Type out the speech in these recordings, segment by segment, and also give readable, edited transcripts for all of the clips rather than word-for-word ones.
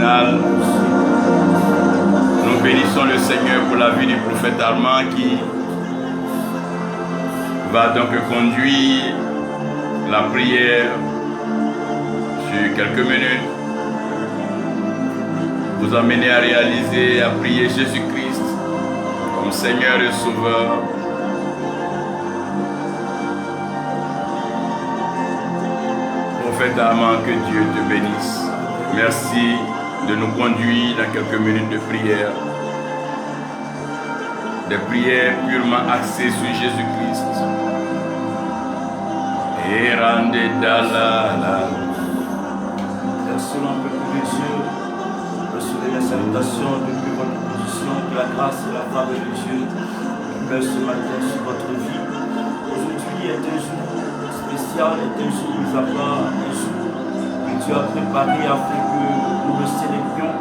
matinale. Nous bénissons le Seigneur pour la vie du prophète Armand qui va donc conduire la prière sur quelques minutes. Vous amener à réaliser, à prier Jésus-Christ comme Seigneur et Sauveur. Prophète Armand, que Dieu te bénisse. Merci de nous conduire dans quelques minutes de prière. Des prières purement axées sur Jésus-Christ. Et rendez dalala. Excellent peuple de Dieu, recevez les salutations depuis votre position, que la grâce et la faveur de Dieu demeurent ce matin sur votre vie. Aujourd'hui est un jour spécial, est un jour mis à part, un jour que Dieu a préparé afin que nous le célébrions.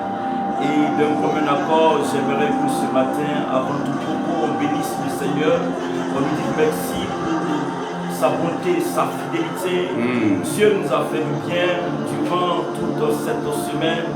Et d'un commun accord, j'aimerais que ce matin, avant tout propos, on bénisse le Seigneur, on lui dit merci pour sa bonté, sa fidélité. Dieu nous a fait du bien durant toute cette semaine.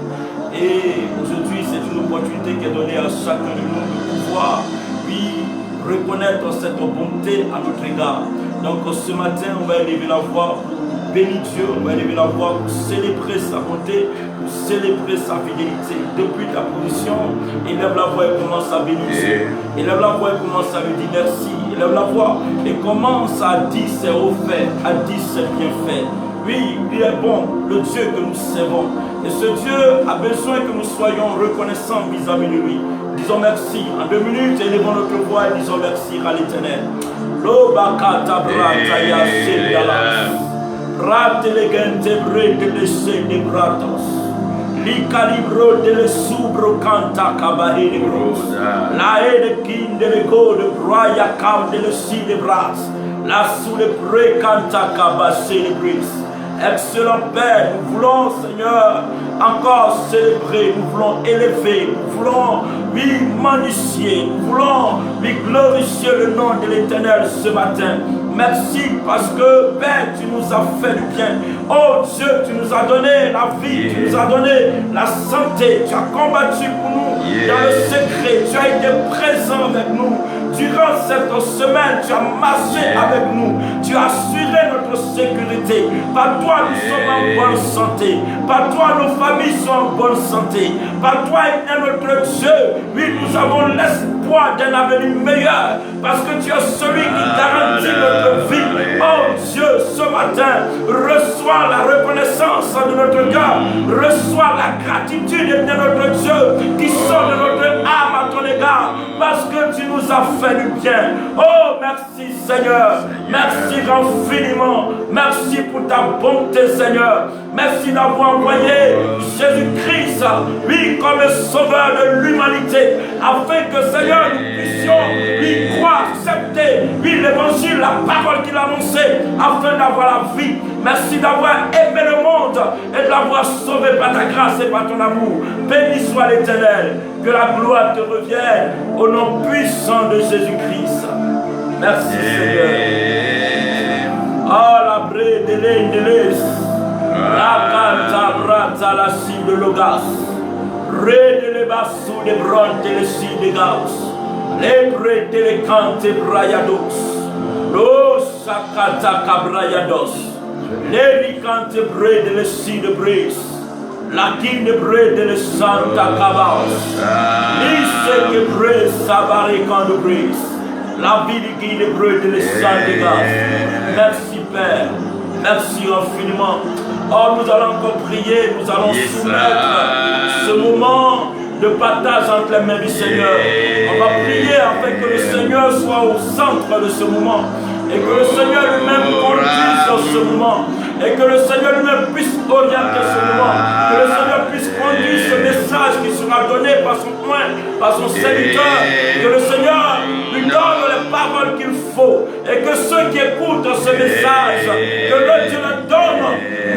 Et aujourd'hui, c'est une opportunité qui est donnée à chacun de nous de pouvoir, oui, reconnaître cette bonté à notre égard. Donc ce matin, on va élever la voix pour bénir Dieu, on va élever la voix pour célébrer sa bonté, pour célébrer sa fidélité. Depuis ta position, élève la voix et commence à bénir Dieu. Élève la voix et commence à lui dire merci. Élève la voix et commence à dire ses hauts faits, à dire ses bienfaits. Oui, il est bon, le Dieu que nous servons. Et ce Dieu a besoin que nous soyons reconnaissants vis-à-vis de lui. Disons merci. En 2 minutes, élevons notre voix et disons merci à l'Éternel. L'obakata brata ya sedalas. Rate legente brede de se de bratos. Li calibro de le subro canta cabahe de bros. La de kin de le go de broya cam de le si de bras. La sous le pré canta cabache de bris. Excellent Père, nous voulons, Seigneur, encore célébrer, nous voulons élever, nous voulons, oui, magnifier, nous voulons, oui, glorifier le nom de l'Éternel ce matin. Merci parce que, Père, tu nous as fait du bien. Oh Dieu, tu nous as donné la vie, tu nous as donné la santé, tu as combattu pour nous dans le secret, tu as été présent avec nous. Durant cette semaine, tu as marché avec nous, tu as assuré notre sécurité. Par toi, nous sommes en bonne santé. Par toi, nos familles sont en bonne santé. Par toi, notre Dieu, oui, nous avons l'espoir d'un avenir meilleur. Parce que tu es celui qui garantit notre vie. Oh Dieu, ce matin, reçois la reconnaissance de notre cœur. Reçois la gratitude de notre Dieu qui sort de notre âme à ton égard. Parce que tu nous as fait du bien. Oh, merci Seigneur. Merci infiniment. Merci pour ta bonté, Seigneur. Merci d'avoir envoyé Jésus-Christ, oui, comme sauveur de l'humanité, afin que, Seigneur, nous puissions lui croire, accepter, oui, l'évangile, la parole qu'il a annoncée, afin d'avoir la vie. Merci d'avoir aimé le monde et de l'avoir sauvé par ta grâce et par ton amour. Béni soit l'Éternel. Que la gloire te revienne au nom puissant de Jésus-Christ. Merci Seigneur. Ah, la bré de l'Indelis. La canta brata la cime de Logas. Ré de l'Ebassou de Bronte le si de Gauss. Les bré de l'Ecante Brayados. Lo Sakata Cabrayados. Les Licante bré de le si de Bris. La qui de bré de le Santa Cabas. Lisse que bré Sabarican de Bris. La vie de qui de bré de le Santa Gas. Merci Père. Merci infiniment. Oh, nous allons encore prier, nous allons soumettre ce moment de partage entre les mains du Seigneur. On va prier afin que le Seigneur soit au centre de ce moment. Et que le Seigneur lui-même conduise ce moment. Et que le Seigneur lui-même puisse orienter ce moment. Que le Seigneur puisse conduire ce message qui sera donné par son point, par son serviteur. Que le Seigneur lui donne les paroles qu'il faut. Et que ceux qui écoutent ce message, que le Dieu leur donne,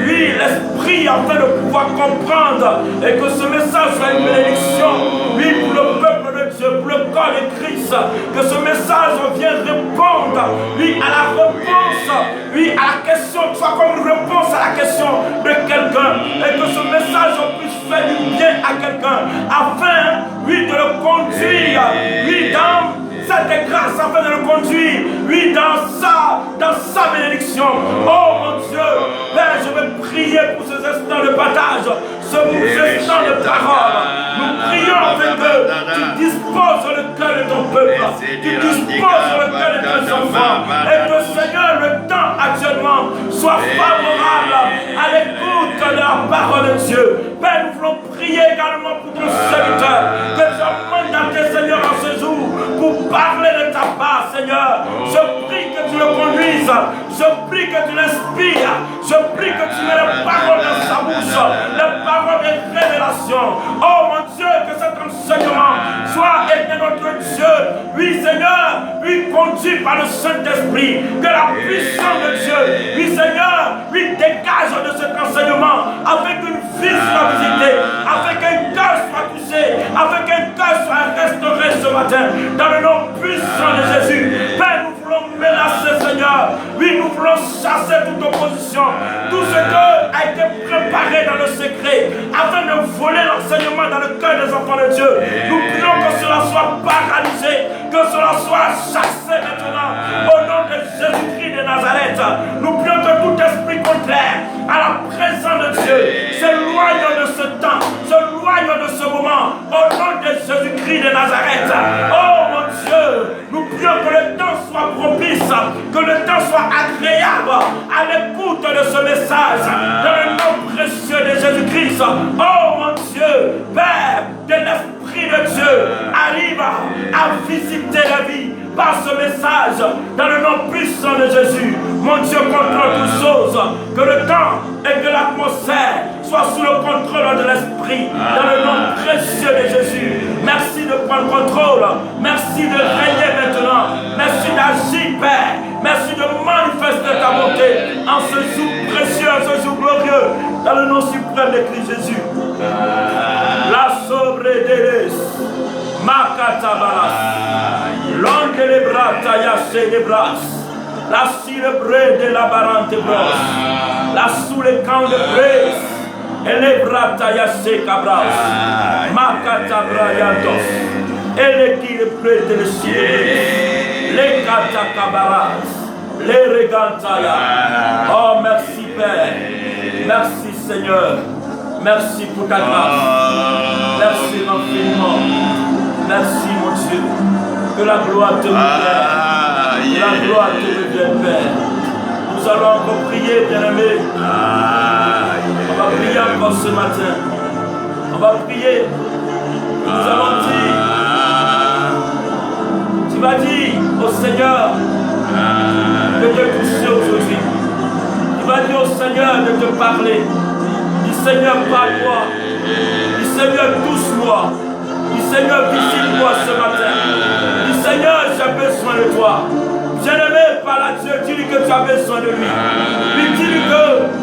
lui, l'esprit, afin de pouvoir comprendre. Et que ce message soit une bénédiction, oui, pour le peuple de Dieu, pour le corps de Christ. Que ce message vienne répondre, oui, à la réponse, oui, à la question, soit comme une réponse à la question de quelqu'un. Et que ce message puisse faire du bien à quelqu'un, afin, oui, de le conduire, oui, dans cette grâce, afin de le conduire, oui, dans sa bénédiction. Oh mon Dieu, Père, je vais prier pour ces instants de partage, ces instants de parole. Nous prions afin que tu disposes le cœur de ton peuple, tu disposes le cœur de tes enfants, et que Seigneur, le temps actuellement soit favorable à l'écoute de la parole de Dieu. Père, nous voulons prier également pour ton serviteur, que tu as mandaté, Seigneur, en ce jour, pour parler de ta part, Seigneur. Je prie que tu le conduises, je prie que tu l'inspires, je prie que tu mets les paroles dans sa bouche, les paroles de révélation. Oh mon Dieu, que cet enseignement soit éternel notre Dieu. Oui, Seigneur, oui, conduit par le Saint-Esprit, que la puissance de Dieu, oui, Seigneur, oui, dégage de cet enseignement avec une vie soit visitée, avec un cœur soit touché, avec un cœur soit restauré ce matin, dans le nom puissant de Jésus. Père, nous voulons menacer, Seigneur. Oui, nous voulons chasser toute opposition, tout ce qui a été préparé dans le secret, afin de voler l'enseignement dans le cœur des enfants de Dieu. Nous prions que cela soit paralysé, que cela soit chassé maintenant, au nom de Jésus-Christ de Nazareth. Nous prions que tout esprit contraire à la présence de Dieu s'éloigne de ce temps, s'éloigne de ce moment, au nom de Jésus-Christ de Nazareth. Oh mon Dieu, nous prions que le temps soit propice, que le temps soit agréable à l'écoute de ce message, dans le nom précieux de Jésus-Christ. Oh mon Dieu, Père, que l'Esprit de Dieu arrive à visiter la vie par ce message, dans le nom puissant de Jésus. Mon Dieu contrôle toutes choses, que le temps et que l'atmosphère soient sous le contrôle de l'Esprit, dans le nom précieux de Jésus. Merci de prendre contrôle, merci de régner maintenant, merci d'agir, Père, merci de manifester ta bonté en ce jour précieux, en ce jour glorieux, dans le nom suprême de Christ Jésus. La sobredeles, Makatabalas, l'onde les bras taillés les bras, la célébrée de la barante bras, la sous les camps de presse, et les bras taillés cabras, Makatabrayantos, et les qui le prêtent le ciel, les katakabaras, les regantaya. Oh, merci Père, merci Seigneur, merci pour ta grâce, merci infiniment. Merci mon Dieu, que la gloire te revienne, que la gloire te revienne, Père. Nous allons encore prier, bien-aimés. On va prier encore ce matin. On va prier. Nous allons dire, tu vas dire au Seigneur de te toucher aujourd'hui. Tu vas dire au Seigneur de te parler. Dis Seigneur, parle-moi. Dis Seigneur, touche-moi. Dis Seigneur, visite-moi ce matin. Dis Seigneur, j'ai besoin de toi. Bien-aimé par la Dieu, dis-lui que tu as besoin de lui. Lui dis-lui que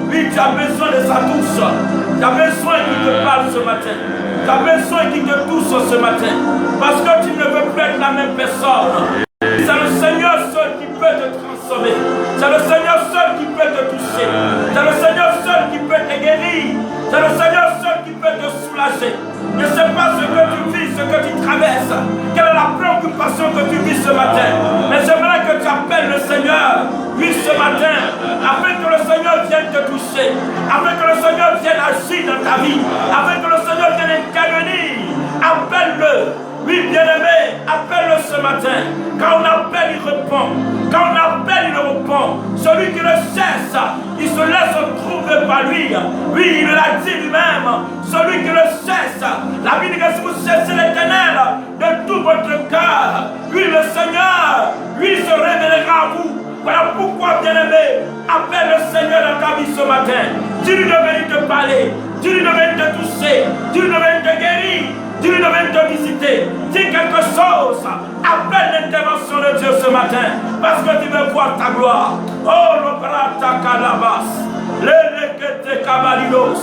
oui, tu as besoin de sa touche. Tu as besoin qu'il te parle ce matin. Tu as besoin qu'il te touche ce matin. Parce que tu ne veux plus être la même personne. C'est le Seigneur seul qui peut te transformer. C'est le Seigneur seul qui peut te toucher. C'est le Seigneur seul qui peut te guérir. C'est le Seigneur seul qui peut te soulager. Je ne sais pas ce que tu vis, ce que tu traverses, quelle est la préoccupation que tu vis ce matin. Mais j'aimerais que tu appelles le Seigneur, oui, ce matin, afin que le Seigneur vienne te toucher, afin que le Seigneur vienne agir dans ta vie, afin que le Seigneur vienne intervenir. Appelle-le. Oui, bien-aimé, appelle-le ce matin. Quand on appelle, il répond. Quand on appelle, il répond. Celui qui le cesse, il se laisse trouver par lui. Oui, il l'a dit lui-même. Celui qui le cesse, la Bible dit que si vous cessez l'Éternel de tout votre cœur, oui, le Seigneur, lui, se révélera à vous. Voilà pourquoi, bien-aimé, appelle le Seigneur dans ta vie ce matin. Dis-lui de venir te parler. Dis-lui de venir te toucher. Dis-lui de venir te guérir. Dis-lui de venir te visiter. Dis quelque chose. Appelle l'intervention de Dieu ce matin. Parce que tu veux voir ta gloire. Oh, le brata calabas. Lelekete kabalidos.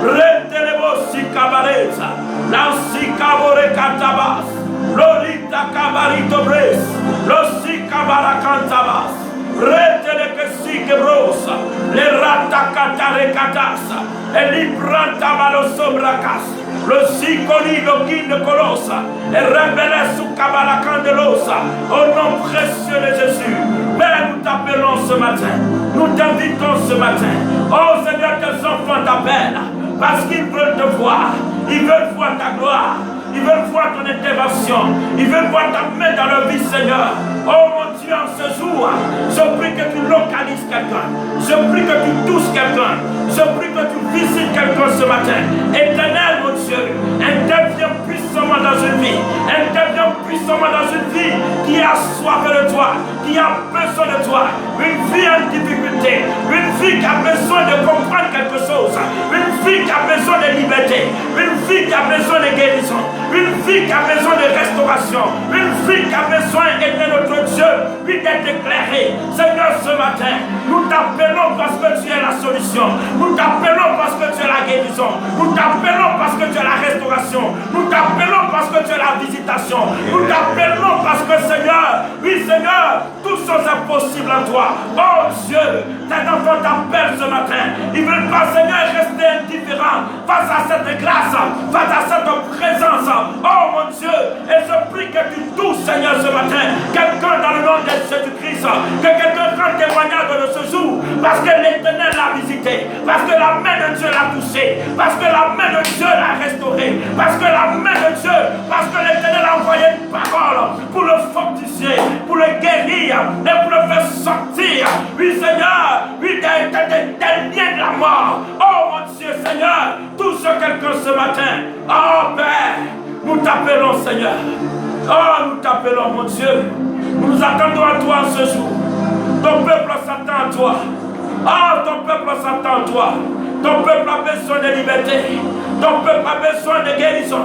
Rentelebosi kabaleza. Lansi kabore katabas. Lorita cabarito bres, los sicabaracantabas, retele que siquebrosa, le rata catarecatasa, el libranta malosobracas, le sicolido quinde colosa, et révélé sous cabalacandelosa, au nom précieux de Jésus. Père, nous t'appelons ce matin, nous t'invitons ce matin. Oh Seigneur, tes enfants t'appellent, parce qu'ils veulent te voir, ils veulent voir ta gloire. Ils veulent voir ton intervention. Ils veulent voir ta main dans leur vie, Seigneur. Oh mon Dieu, en ce jour, je prie que tu localises quelqu'un. Je prie que tu touches quelqu'un. Je prie que tu visites quelqu'un ce matin. Éternel, mon Dieu, interviens puissamment dans une vie. Interviens puissamment dans une vie qui a soif de toi, qui a besoin de toi. Une vie en difficulté. Une vie qui a besoin de comprendre quelque chose. Une vie qui a besoin de liberté. Une vie qui a besoin de guérison. Une vie qui a besoin de restauration. Une vie qui a besoin, éternel notre Dieu, lui d'être éclairé. Seigneur, ce matin, nous t'appelons parce que tu es la solution. Nous t'appelons parce que tu es la guérison. Nous t'appelons parce que tu es la restauration. Nous t'appelons parce que tu es la visitation. Nous t'appelons parce que, Seigneur, oui Seigneur, toutes choses sont possibles en toi. Oh Dieu, tes enfants t'appellent ce matin. Ils ne veulent pas, Seigneur, rester indifférents face à cette grâce, face à cette présence. Oh mon Dieu, et je prie que tu touches, Seigneur, ce matin, quelqu'un dans le nom de Jésus-Christ, que quelqu'un rende témoignage de ce jour, parce que l'Éternel l'a visité, parce que la main de Dieu l'a touché, parce que la main de Dieu l'a restauré, parce que la main de Dieu, parce que l'Éternel a envoyé une parole pour le fortifier, pour le guérir et pour le faire sortir. Oui, Seigneur, oui, des liens de la mort. Oh mon Dieu, Seigneur, touche quelqu'un ce matin. Oh Père, nous t'appelons, Seigneur. Oh, nous t'appelons, mon Dieu. Nous nous attendons à toi ce jour. Ton peuple s'attend à toi. Oh, ton peuple s'attend à toi. Ton peuple a besoin de liberté. Ton peuple a besoin de guérison.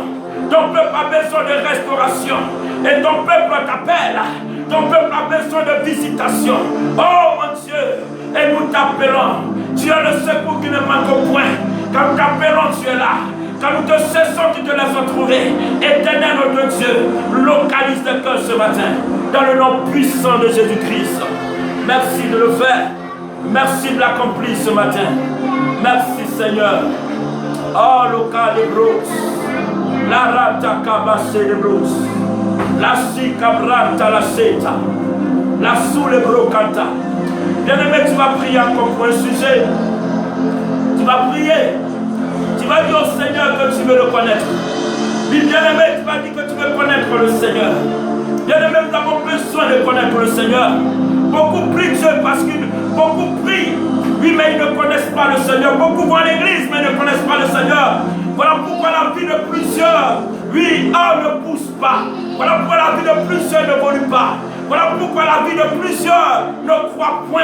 Ton peuple a besoin de restauration. Et ton peuple t'appelle. Ton peuple a besoin de visitation. Oh, mon Dieu. Et nous t'appelons. Tu es le secours qui ne manque au point. Quand nous t'appelons, tu es là. Quand nous te cessons, tu te laisses trouver. Éternel notre Dieu, localise le cœur ce matin. Dans le nom puissant de Jésus-Christ. Merci de le faire. Merci de l'accomplir ce matin. Merci Seigneur. Oh, local de bros. La rata cabassée de bros. La sicabranta la seta. La soule brocanta. Bien-aimé, tu vas prier encore pour un sujet. Tu vas prier. Tu vas dire au Seigneur que tu veux le connaître. Oui, bien-aimé, tu vas dire que tu veux connaître le Seigneur. Bien-aimé, nous avons besoin de connaître le Seigneur. Beaucoup prient Dieu parce que beaucoup prient. Oui, mais ils ne connaissent pas le Seigneur. Beaucoup vont à l'église, mais ils ne connaissent pas le Seigneur. Voilà pourquoi la vie de plusieurs, oui, ne pousse pas. Voilà pourquoi la vie de plusieurs ne évolue pas. Voilà pourquoi la vie de plusieurs ne croit point.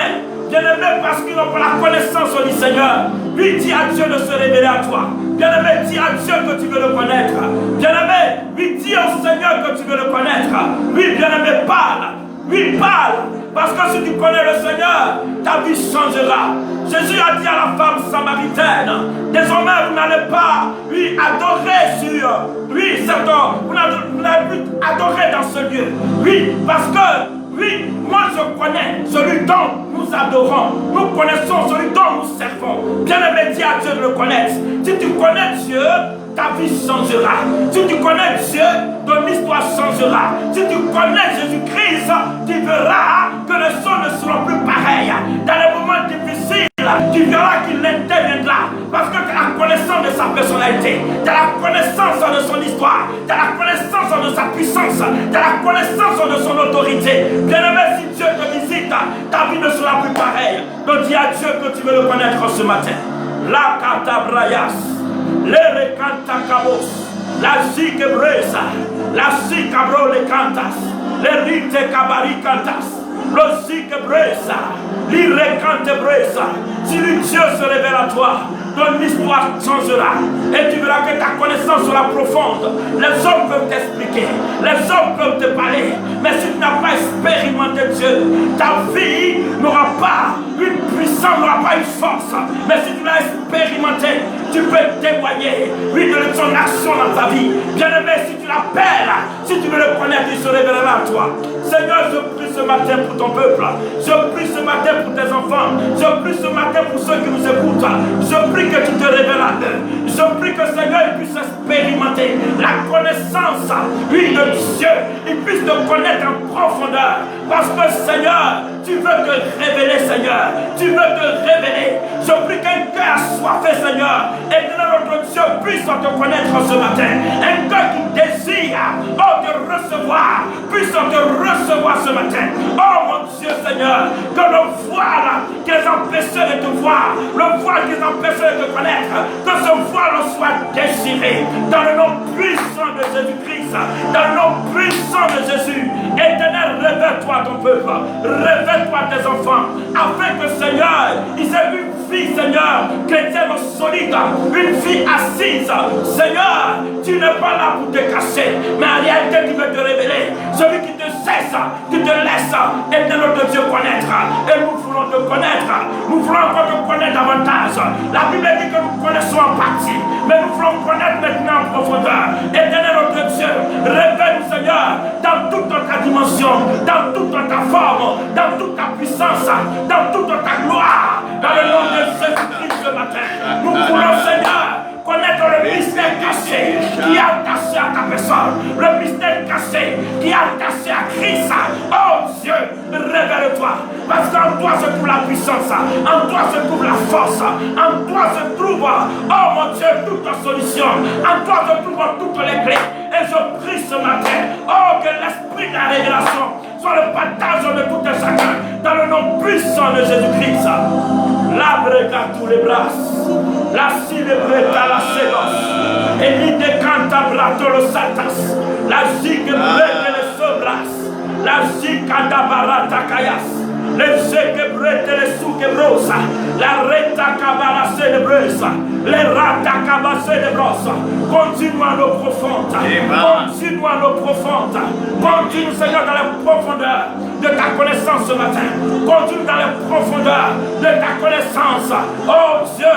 Bien-aimé, parce qu'ils n'ont pas la connaissance du Seigneur. Lui, dis à Dieu de se révéler à toi. Bien-aimé, dis à Dieu que tu veux le connaître. Bien-aimé, lui, dis au Seigneur que tu veux le connaître. Oui, bien-aimé, parle. Oui, parle. Parce que si tu connais le Seigneur, ta vie changera. Jésus a dit à la femme samaritaine, désormais vous n'allez pas lui adorer sur lui, vous n'allez plus adorer dans ce lieu. Oui, parce que oui, moi je connais celui dont nous adorons. Nous connaissons celui dont nous servons. Bien-aimé, dis à Dieu de le connaître. Si tu connais Dieu, ta vie changera. Si tu connais Dieu, ton histoire changera. Si tu connais Jésus-Christ, tu verras que les choses ne seront plus pareilles. Dans les moments difficiles, tu verras qu'il interviendra. Parce que tu as la connaissance de sa personnalité, tu as la connaissance de son histoire, tu as la connaissance de sa puissance, tu as la connaissance de son autorité. Bien-aimé, si Dieu te visite, ta vie ne sera plus pareille. Donc dis à Dieu que tu veux le connaître ce matin. La catabrayas. Le recanta cabos, la zique bresa, la zicabro le cantas, le rite cabari cantas, le zique bresa, l'irrecante bresa. Si le Dieu se révèle à toi, ton histoire changera et tu verras que ta connaissance sera profonde. Les hommes peuvent t'expliquer, les hommes peuvent te parler, mais si tu n'as pas expérimenté Dieu, ta vie n'aura pas une puissance, n'aura pas une force. Mais si tu l'as expérimenté, tu peux témoigner, oui, de son action dans ta vie. Bien-aimé, si tu l'appelles, si tu veux le connaître, il se révélera à toi. Seigneur, je prie ce matin pour ton peuple. Je prie ce matin pour tes enfants. Je prie ce matin pour ceux qui nous écoutent. Je prie que tu te révèles à eux. Je prie que Seigneur, ils puissent expérimenter la connaissance, oui, de Dieu. Ils puissent te connaître en profondeur. Parce que Seigneur, tu veux te révéler, Seigneur. Tu veux te révéler. Je prie qu'un cœur assoiffé, Seigneur, et que notre Dieu puisse te connaître ce matin. Un cœur qui désire, te recevoir, puisse te recevoir ce matin. Oh mon Dieu, Seigneur, que le voile qui les empêchait de te voir, le voile qui les empêchait de te connaître, que ce voile soit déchiré dans le nom puissant de Jésus-Christ, dans le nom puissant de Jésus. Éternel, révèle-toi ton peuple, révèle-toi tes enfants, afin que, Seigneur, ils aient une vie, Seigneur, chrétienne solide, une vie assise. Seigneur, tu n'es pas là pour te cacher, mais en réalité, tu veux te révéler. Celui qui te cesse, qui te laisse, éternel de Dieu connaître. Et nous voulons te connaître. Nous voulons encore te connaître davantage. La Bible dit que nous connaissons en partie, mais nous voulons connaître maintenant en profondeur. Éternel de Dieu, révèle-nous, Seigneur, dans toute ta dimension, dans toute ta forme, dans toute ta puissance, dans toute ta gloire, dans le nom de Jésus-Christ ce matin. Nous voulons, Seigneur, connaître le mystère caché qui a attaché à ta personne, le mystère caché qui a attaché à Christ. Oh Dieu, révèle-toi, parce qu'en toi se trouve la puissance, en toi se trouve la force, en toi se trouve, oh mon Dieu, toute la solution, en toi se trouvent toutes les clés. Et je prie ce matin, oh, que l'esprit de la révélation soit le partage de tout et chacun, dans le nom puissant de Jésus-Christ. L'arbre à tous les bras, la célébrée à la séance, et l'idée canta brato le satas, la zigue brete les sobras, la zigue barata kayas. Les zekebrete, les soukebrosa, la reta kabala célébreuse, les rata kabala célébreuse. Continue à l'eau profonde, continue à l'eau profonde, continue, Seigneur, dans les profondeurs de ta connaissance ce matin, continue dans les profondeurs de ta connaissance. Oh Dieu,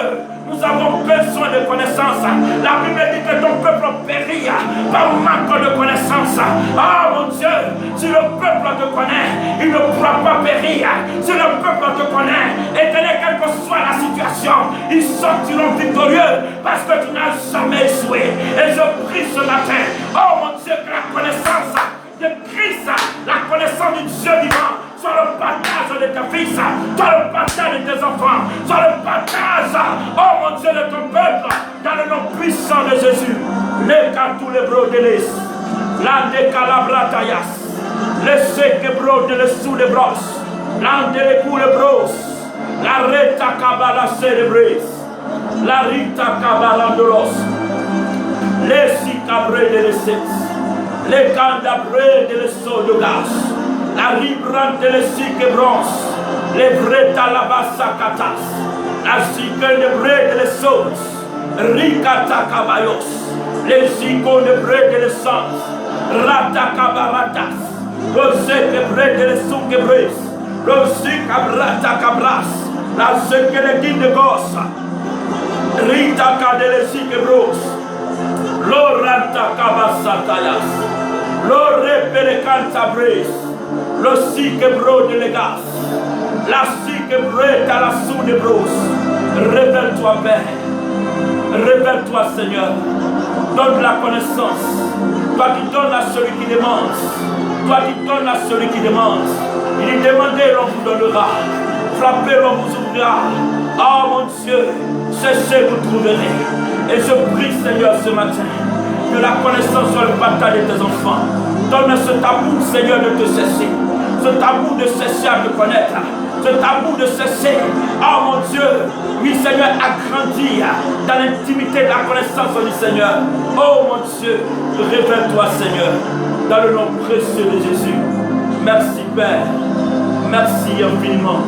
nous avons besoin de connaissances. La Bible dit que ton peuple périt par manque de connaissances. Ah mon Dieu, si le peuple te connaît, il ne pourra pas périr. Si le peuple te connaît, éternel, quelle que soit la situation, ils sortiront victorieux parce que tu n'as jamais échoué. Et je prie ce matin, oh mon Dieu, que la connaissance de Christ, la connaissance du Dieu vivant, soit le partage de tes fils, soit le partage de tes enfants, soit le partage, oh mon Dieu, de ton peuple, dans le nom puissant de Jésus. Les tous les brodelis, la décalabratayas, les séquebros de les sous les brosses, l'un les coups les brosses, la reta cabala célébris, la rita cabala de l'os, les sicabrés de l'essence, les candabrés de l'essence de gaz. La librante de les bronze, les vrais talabasacatas, la zique de bré de l'essence, ricata cabayos, les zico de bré de l'essence, rata cabaratas, le zique bré de l'essouquebres, le zique abrata cabras, la zique de guide de gosse, rita de l'essiquebros, l'oranta cabasatayas, l'orepele cantabres. Le siquebro de l'égas, la siquebrette à la sous de brousse. Révèle-toi, Père. Révèle-toi, Seigneur. Donne la connaissance. Toi qui donnes à celui qui demande. Toi qui donnes à celui qui demande. Il est demandé, l'on vous donnera. Frappez, l'on vous ouvrira. Oh mon Dieu, cherchez, vous trouverez. Et je prie, Seigneur, ce matin, que la connaissance soit le partage de tes enfants. Donne cet amour, Seigneur, de te cesser. Cet amour de cesser à te connaître. Cet amour de cesser, oh mon Dieu, oui Seigneur, à grandir dans l'intimité de la connaissance du Seigneur. Oh mon Dieu, révèle-toi Seigneur, dans le nom précieux de Jésus. Merci Père, merci infiniment.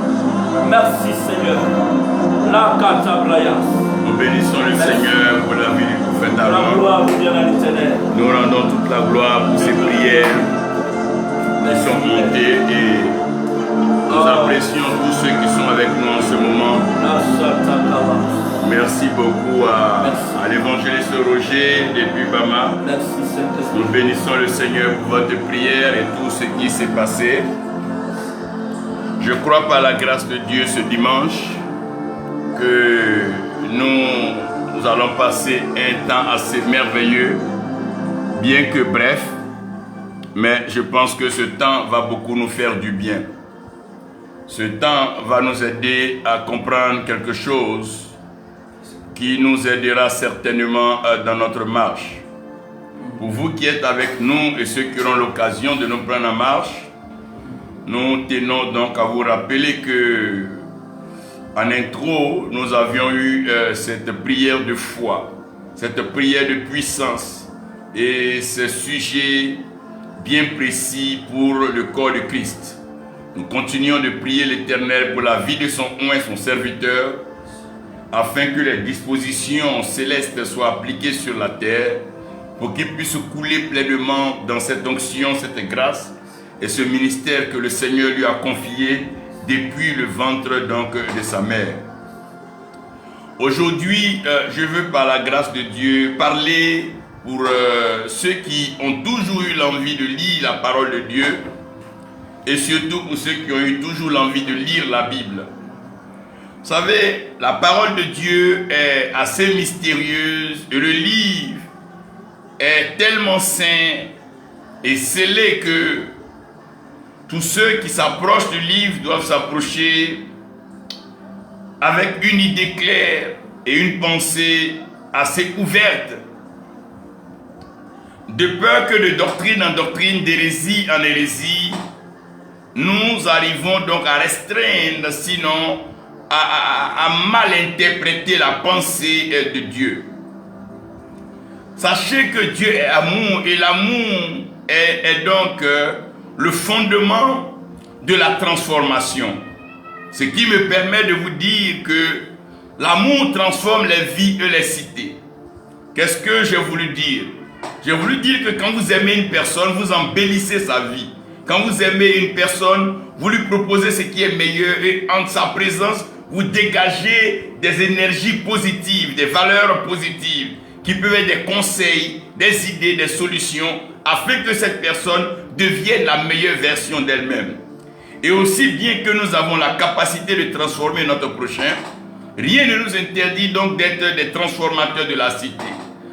Merci Seigneur. La Katabraya. Nous bénissons le Seigneur pour la vie du prophète Aaron. Nous rendons toute la gloire pour ces prières qui sont montées et nous apprécions tous ceux qui sont avec nous en ce moment. Merci beaucoup à à l'évangéliste Roger depuis Bama. Nous bénissons le Seigneur pour votre prière et tout ce qui s'est passé. Je crois par la grâce de Dieu ce dimanche que nous allons passer un temps assez merveilleux, bien que bref, mais je pense que ce temps va beaucoup nous faire du bien. Ce temps va nous aider à comprendre quelque chose qui nous aidera certainement dans notre marche. Pour vous qui êtes avec nous et ceux qui auront l'occasion de nous prendre en marche, nous tenons donc à vous rappeler que en intro, nous avions eu cette prière de foi, cette prière de puissance et ce sujet bien précis pour le corps de Christ. Nous continuons de prier l'Éternel pour la vie de son oint, son serviteur, afin que les dispositions célestes soient appliquées sur la terre, pour qu'il puisse couler pleinement dans cette onction, cette grâce, et ce ministère que le Seigneur lui a confié depuis le ventre donc de sa mère. Aujourd'hui, je veux par la grâce de Dieu parler pour ceux qui ont toujours eu l'envie de lire la parole de Dieu, et surtout pour ceux qui ont eu toujours l'envie de lire la Bible. Vous savez, la parole de Dieu est assez mystérieuse et le livre est tellement saint et scellé que tous ceux qui s'approchent du livre doivent s'approcher avec une idée claire et une pensée assez ouverte, de peur que de doctrine en doctrine, d'hérésie en hérésie, nous arrivons donc à restreindre, sinon à mal interpréter la pensée de Dieu. Sachez que Dieu est amour et l'amour est donc le fondement de la transformation. Ce qui me permet de vous dire que l'amour transforme les vies et les cités. Qu'est-ce que j'ai voulu dire? J'ai voulu dire que quand vous aimez une personne, vous embellissez sa vie. Quand vous aimez une personne, vous lui proposez ce qui est meilleur et en sa présence, vous dégagez des énergies positives, des valeurs positives qui peuvent être des conseils, des idées, des solutions afin que cette personne devienne la meilleure version d'elle-même. Et aussi bien que nous avons la capacité de transformer notre prochain, rien ne nous interdit donc d'être des transformateurs de la cité.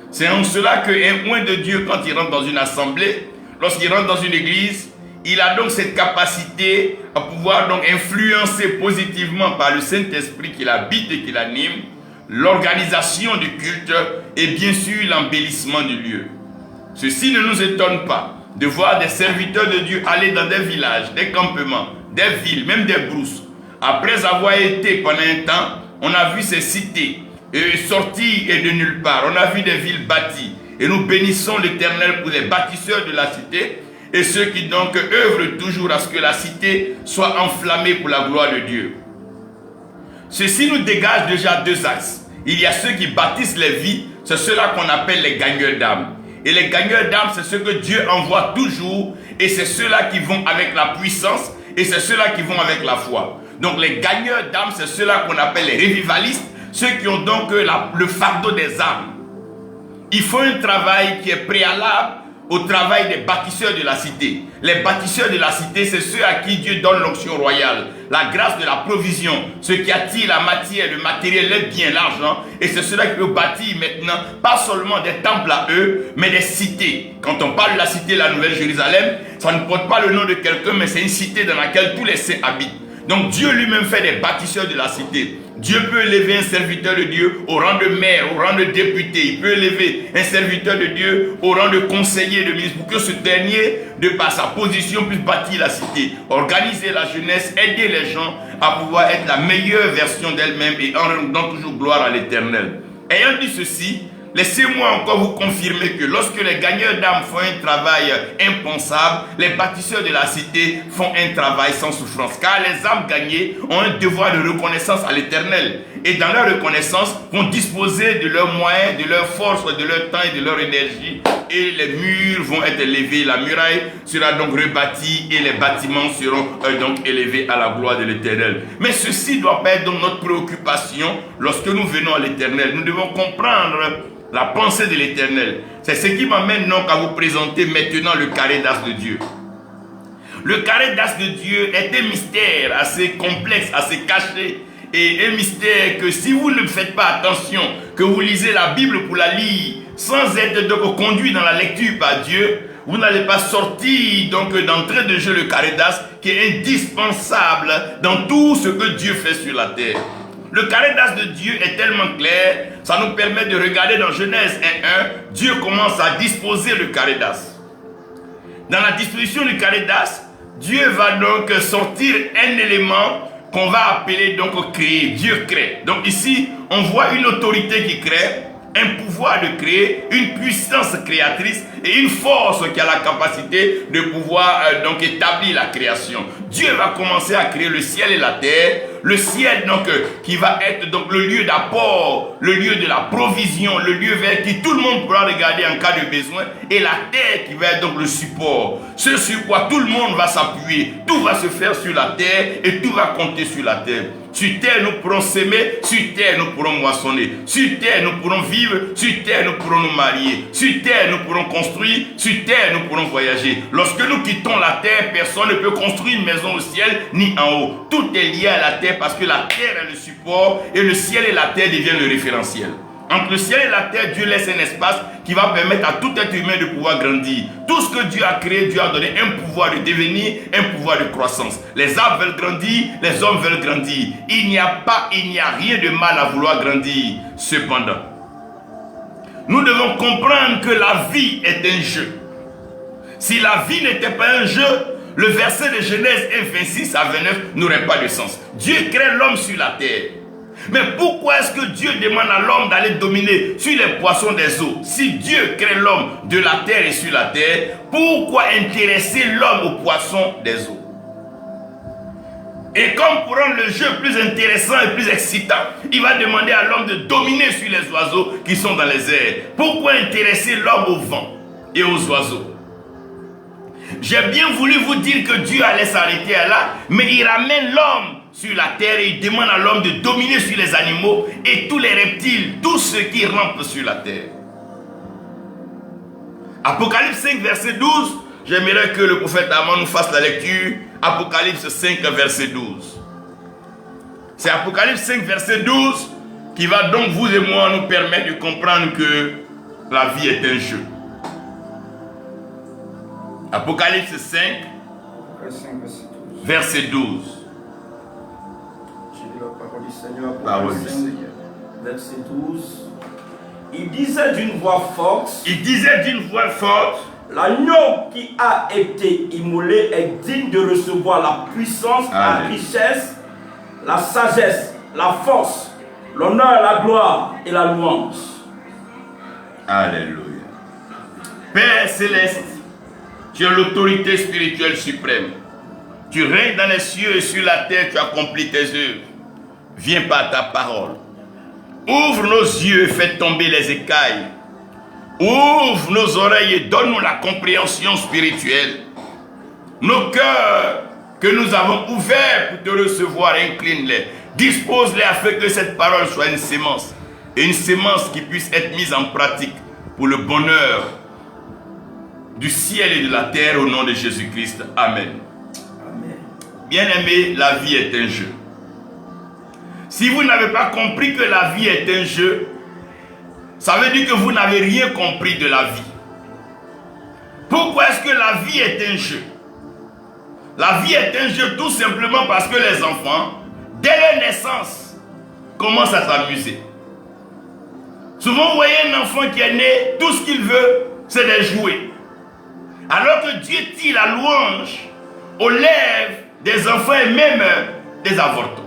C'est en cela qu'un oint de Dieu, quand il rentre dans une assemblée, lorsqu'il rentre dans une église, il a donc cette capacité à pouvoir donc influencer positivement par le Saint-Esprit qui l'habite et qui l'anime, l'organisation du culte et bien sûr l'embellissement du lieu. Ceci ne nous étonne pas de voir des serviteurs de Dieu aller dans des villages, des campements, des villes, même des brousses. Après avoir été pendant un temps, on a vu ces cités sortir et de nulle part. On a vu des villes bâties. Et nous bénissons l'Éternel pour les bâtisseurs de la cité et ceux qui donc œuvrent toujours à ce que la cité soit enflammée pour la gloire de Dieu. Ceci nous dégage déjà deux axes. Il y a ceux qui bâtissent les vies, c'est ceux-là qu'on appelle les gagneurs d'âme. Et les gagneurs d'âme, c'est ceux que Dieu envoie toujours et c'est ceux-là qui vont avec la puissance et c'est ceux-là qui vont avec la foi. Donc les gagneurs d'âme, c'est ceux-là qu'on appelle les revivalistes, ceux qui ont donc le fardeau des âmes. Il faut un travail qui est préalable au travail des bâtisseurs de la cité. Les bâtisseurs de la cité, c'est ceux à qui Dieu donne l'onction royale, la grâce de la provision, ceux qui attirent la matière, le matériel, les biens, l'argent. Et c'est ceux-là qui peuvent bâtir maintenant, pas seulement des temples à eux, mais des cités. Quand on parle de la cité, la Nouvelle Jérusalem, ça ne porte pas le nom de quelqu'un, mais c'est une cité dans laquelle tous les saints habitent. Donc Dieu lui-même fait des bâtisseurs de la cité. Dieu peut élever un serviteur de Dieu au rang de maire, au rang de député. Il peut élever un serviteur de Dieu au rang de conseiller, de ministre, pour que ce dernier, de par sa position, puisse bâtir la cité, organiser la jeunesse, aider les gens à pouvoir être la meilleure version d'elle-même et en rendant toujours gloire à l'Éternel. Ayant dit ceci, laissez-moi encore vous confirmer que lorsque les gagneurs d'âmes font un travail impensable, les bâtisseurs de la cité font un travail sans souffrance. Car les âmes gagnées ont un devoir de reconnaissance à l'Éternel. Et dans leur reconnaissance, vont disposer de leurs moyens, de leur force, de leur temps et de leur énergie. Et les murs vont être élevés, la muraille sera donc rebâtie et les bâtiments seront donc élevés à la gloire de l'Éternel. Mais ceci doit pas être donc notre préoccupation lorsque nous venons à l'Éternel. Nous devons comprendre la pensée de l'Éternel. C'est ce qui m'amène donc à vous présenter maintenant le carré d'as de Dieu. Le carré d'as de Dieu est un mystère assez complexe, assez caché. Et un mystère que si vous ne faites pas attention, que vous lisez la Bible pour la lire, sans être donc conduit dans la lecture par Dieu, vous n'allez pas sortir donc d'entrée de jeu le carré d'as qui est indispensable dans tout ce que Dieu fait sur la terre. Le carré d'as de Dieu est tellement clair, ça nous permet de regarder dans Genèse 1:1, Dieu commence à disposer le carré d'as. Dans la disposition du carré d'as, Dieu va donc sortir un élément qu'on va appeler donc créer. Dieu crée. Donc ici, on voit une autorité qui crée, un pouvoir de créer, une puissance créatrice et une force qui a la capacité de pouvoir donc établir la création. Dieu va commencer à créer le ciel et la terre. Le ciel donc qui va être donc le lieu d'apport, le lieu de la provision, le lieu vers qui tout le monde pourra regarder en cas de besoin, et la terre qui va être donc le support, ce sur quoi tout le monde va s'appuyer. Tout va se faire sur la terre et tout va compter sur la terre. Sur terre nous pourrons s'aimer, sur terre nous pourrons moissonner, sur terre nous pourrons vivre, sur terre nous pourrons nous marier, sur terre nous pourrons construire, sur terre nous pourrons voyager. Lorsque nous quittons la terre, personne ne peut construire une maison au ciel ni en haut. Tout est lié à la terre parce que la terre est le support et le ciel et la terre deviennent le référentiel. Entre le ciel et la terre, Dieu laisse un espace qui va permettre à tout être humain de pouvoir grandir. Tout ce que Dieu a créé, Dieu a donné un pouvoir de devenir, un pouvoir de croissance. Les arbres veulent grandir, les hommes veulent grandir. Il n'y a rien de mal à vouloir grandir. Cependant, nous devons comprendre que la vie est un jeu. Si la vie n'était pas un jeu, le verset de Genèse 1:26 à 29 n'aurait pas de sens. Dieu crée l'homme sur la terre. Mais pourquoi est-ce que Dieu demande à l'homme d'aller dominer sur les poissons des eaux? Si Dieu crée l'homme de la terre et sur la terre, pourquoi intéresser l'homme aux poissons des eaux? Et comme pour rendre le jeu plus intéressant et plus excitant, il va demander à l'homme de dominer sur les oiseaux qui sont dans les airs. Pourquoi intéresser l'homme au vent et aux oiseaux? J'ai bien voulu vous dire que Dieu allait s'arrêter là, mais il ramène l'homme sur la terre et il demande à l'homme de dominer sur les animaux et tous les reptiles, tous ceux qui rampent sur la terre. Apocalypse 5, verset 12, j'aimerais que le prophète Amon nous fasse la lecture. Apocalypse 5, verset 12. C'est Apocalypse 5, verset 12 qui va donc vous et moi nous permettre de comprendre que la vie est un jeu. Apocalypse 5, verset 12. Parole du Seigneur. Verset 12. Il disait d'une voix forte. L'agneau qui a été immolé est digne de recevoir la puissance, la richesse, la sagesse, la force, l'honneur, la gloire et la louange. Alléluia. Père céleste, tu as l'autorité spirituelle suprême. Tu règnes dans les cieux et sur la terre, tu accomplis tes œuvres. Viens par ta parole. Ouvre nos yeux et fais tomber les écailles. Ouvre nos oreilles et donne-nous la compréhension spirituelle. Nos cœurs que nous avons ouverts pour te recevoir, incline-les. Dispose-les afin que cette parole soit une sémence. Et une sémence qui puisse être mise en pratique pour le bonheur du ciel et de la terre au nom de Jésus-Christ. Amen. Bien-aimés, la vie est un jeu. Si vous n'avez pas compris que la vie est un jeu, ça veut dire que vous n'avez rien compris de la vie. Pourquoi est-ce que la vie est un jeu? La vie est un jeu tout simplement parce que les enfants, dès leur naissance, commencent à s'amuser. Souvent, vous voyez un enfant qui est né, tout ce qu'il veut, c'est des jouets. Alors que Dieu tire la louange aux lèvres des enfants et même des avortons.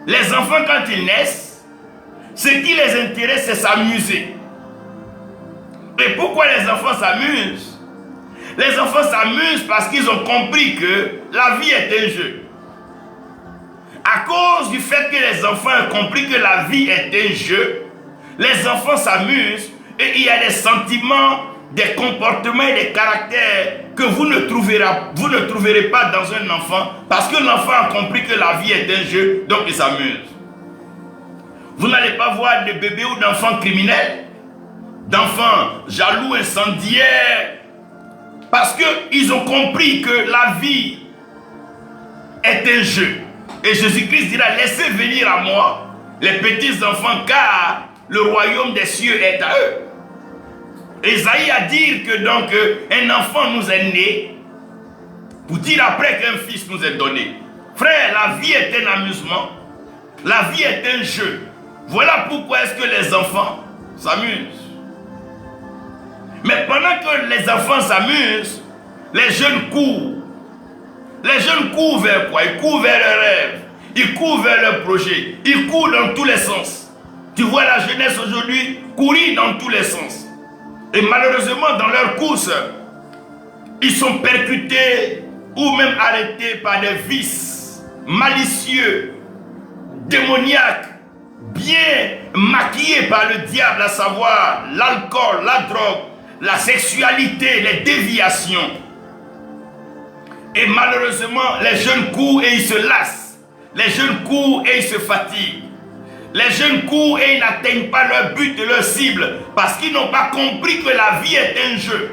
Les enfants, quand ils naissent, Ce qui les intéresse, c'est s'amuser. Et pourquoi les enfants s'amusent? Les enfants s'amusent parce qu'ils ont compris que la vie est un jeu. À cause du fait que les enfants ont compris que la vie est un jeu, les enfants s'amusent et il y a des sentiments, des comportements et des caractères que vous ne trouverez pas dans un enfant parce que l'enfant a compris que la vie est un jeu, donc il s'amuse. Vous n'allez pas voir de bébés ou d'enfants criminels, d'enfants jaloux, incendiaires, parce qu'ils ont compris que la vie est un jeu. Et Jésus-Christ dira, laissez venir à moi les petits enfants, car le royaume des cieux est à eux. Ésaïe a dit que donc un enfant nous est né, pour dire après qu'un fils nous est donné. Frère, la vie est un amusement, la vie est un jeu. Voilà pourquoi est-ce que les enfants s'amusent. Mais pendant que les enfants s'amusent, les jeunes courent. Les jeunes courent vers quoi? Ils courent vers leurs rêves, ils courent vers leurs projets, ils courent dans tous les sens. Tu vois la jeunesse aujourd'hui courir dans tous les sens. Et malheureusement, dans leur course, ils sont percutés ou même arrêtés par des vices malicieux, démoniaques, bien maquillés par le diable, à savoir l'alcool, la drogue, la sexualité, les déviations. Et malheureusement, les jeunes courent et ils se lassent. Les jeunes courent et ils se fatiguent. Les jeunes courent et ils n'atteignent pas leur but et leur cible parce qu'ils n'ont pas compris que la vie est un jeu.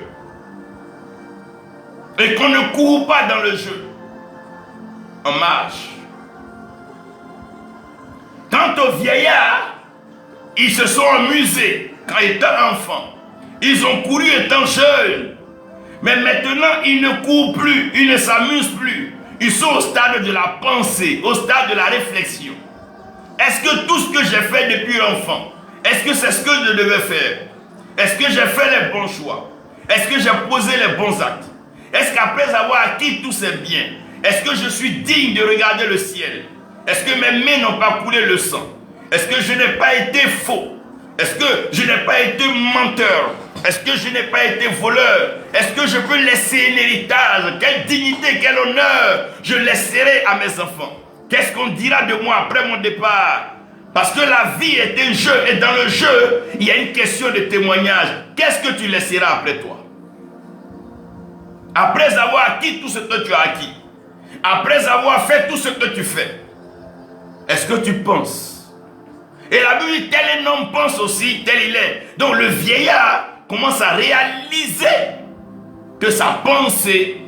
Et qu'on ne court pas dans le jeu. On marche. Quant aux vieillards, ils se sont amusés quand étant enfants. Ils ont couru étant jeunes. Mais maintenant, ils ne courent plus, ils ne s'amusent plus. Ils sont au stade de la pensée, au stade de la réflexion. Est-ce que tout ce que j'ai fait depuis enfant, est-ce que c'est ce que je devais faire? Est-ce que j'ai fait les bons choix? Est-ce que j'ai posé les bons actes? Est-ce qu'après avoir acquis tous ces biens, est-ce que je suis digne de regarder le ciel? Est-ce que mes mains n'ont pas coulé le sang? Est-ce que je n'ai pas été faux? Est-ce que je n'ai pas été menteur? Est-ce que je n'ai pas été voleur? Est-ce que je peux laisser un héritage? Quelle dignité, quel honneur je laisserai à mes enfants? Qu'est-ce qu'on dira de moi après mon départ? Parce que la vie est un jeu et dans le jeu, il y a une question de témoignage. Qu'est-ce que tu laisseras après toi? Après avoir acquis tout ce que tu as acquis, après avoir fait tout ce que tu fais, est-ce que tu penses? Et la Bible dit, tel un homme pense aussi, tel il est. Donc le vieillard commence à réaliser que sa pensée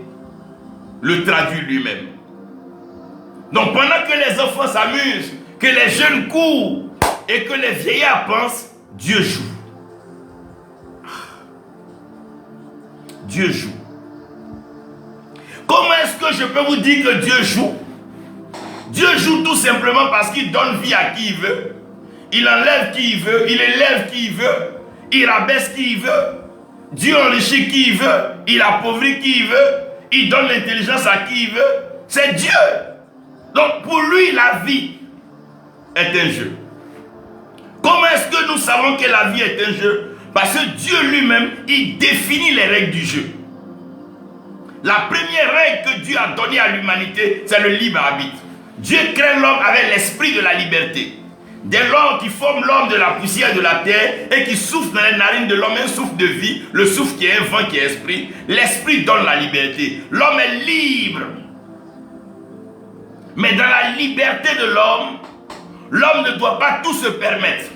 le traduit lui-même. Donc pendant que les enfants s'amusent, que les jeunes courent et que les vieillards pensent, Dieu joue. Dieu joue. Comment est-ce que je peux vous dire que Dieu joue? Dieu joue tout simplement parce qu'il donne vie à qui il veut. Il enlève qui il veut, il élève qui il veut, il rabaisse qui il veut. Dieu enrichit qui il veut, il appauvrit qui il veut, il donne l'intelligence à qui il veut. C'est Dieu. Donc pour lui, la vie est un jeu. Comment est-ce que nous savons que la vie est un jeu? Parce que Dieu lui-même, il définit les règles du jeu. La première règle que Dieu a donnée à l'humanité, c'est le libre arbitre. Dieu crée l'homme avec l'esprit de la liberté. Dès lors qu'il forme l'homme de la poussière de la terre et qui souffle dans les narines de l'homme un souffle de vie, le souffle qui est un vent qui est esprit, l'esprit donne la liberté. L'homme est libre. Mais dans la liberté de l'homme, l'homme ne doit pas tout se permettre.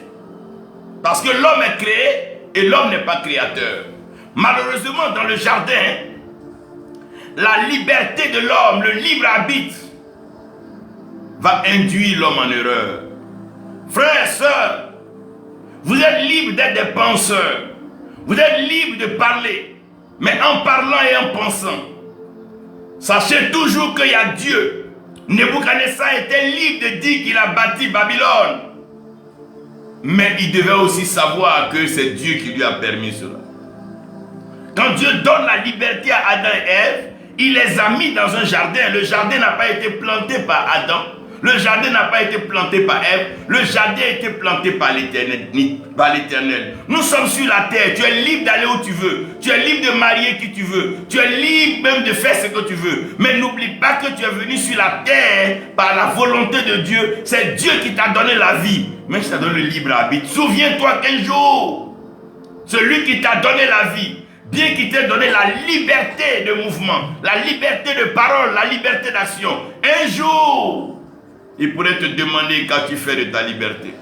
Parce que l'homme est créé et l'homme n'est pas créateur. Malheureusement, dans le jardin, la liberté de l'homme, le libre arbitre, va induire l'homme en erreur. Frères, sœurs, vous êtes libres d'être des penseurs. Vous êtes libres de parler. Mais en parlant et en pensant, sachez toujours qu'il y a Dieu. Nebuchadnezzar était libre de dire qu'il a bâti Babylone. Mais il devait aussi savoir que c'est Dieu qui lui a permis cela. Quand Dieu donne la liberté à Adam et Ève, il les a mis dans un jardin. Le jardin n'a pas été planté par Adam. Le jardin n'a pas été planté par Ève. Le jardin a été planté par l'Éternel. Nous sommes sur la terre. Tu es libre d'aller où tu veux. Tu es libre de marier qui tu veux. Tu es libre même de faire ce que tu veux. Mais n'oublie pas que tu es venu sur la terre par la volonté de Dieu. C'est Dieu qui t'a donné la vie. Mais je t'a donné le libre arbitre. Souviens-toi qu'un jour, celui qui t'a donné la vie, bien qu'il t'ait donné la liberté de mouvement, la liberté de parole, la liberté d'action, un jour, il pourrait te demander quand tu fais de ta liberté.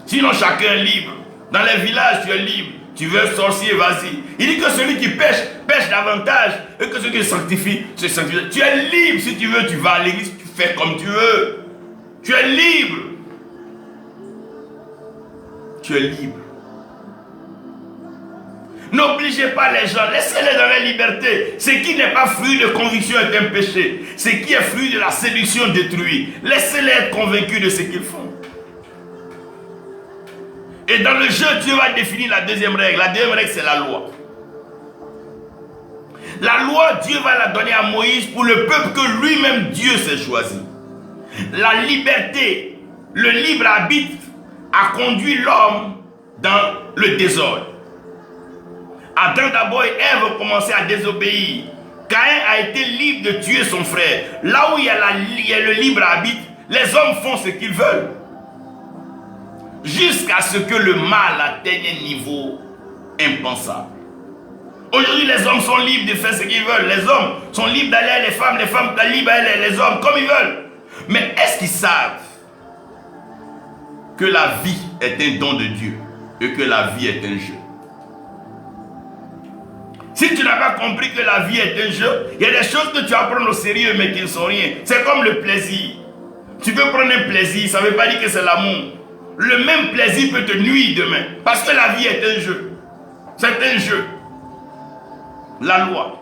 Sinon, chacun est libre. Dans les villages, tu es libre. Tu veux être sorcier, vas-y. Il dit que celui qui pêche, pêche davantage. Et que celui qui sanctifie, se sanctifie. Tu es libre. Si tu veux, tu vas à l'église, tu fais comme tu veux. Tu es libre. Tu es libre. N'obligez pas les gens, laissez-les dans la liberté. Ce qui n'est pas fruit de conviction est un péché. Ce qui est fruit de la séduction détruit. Laissez-les être convaincus de ce qu'ils font. Et dans le jeu, Dieu va définir la deuxième règle. La deuxième règle, c'est la loi. La loi, Dieu va la donner à Moïse pour le peuple que lui-même Dieu s'est choisi. La liberté, le libre arbitre a conduit l'homme dans le désordre. Adam d'abord et Ève ont commencé à désobéir. Caïn a été libre de tuer son frère. Là où il y a le libre arbitre, les hommes font ce qu'ils veulent. Jusqu'à ce que le mal atteigne un niveau impensable. Aujourd'hui, les hommes sont libres de faire ce qu'ils veulent. Les hommes sont libres d'aller à les femmes sont libres d'aller les hommes comme ils veulent. Mais est-ce qu'ils savent que la vie est un don de Dieu et que la vie est un jeu? Si tu n'as pas compris que la vie est un jeu, il y a des choses que tu vas prendre au sérieux mais qui ne sont rien. C'est comme le plaisir. Tu peux prendre un plaisir, ça ne veut pas dire que c'est l'amour. Le même plaisir peut te nuire demain. Parce que la vie est un jeu. C'est un jeu. La loi.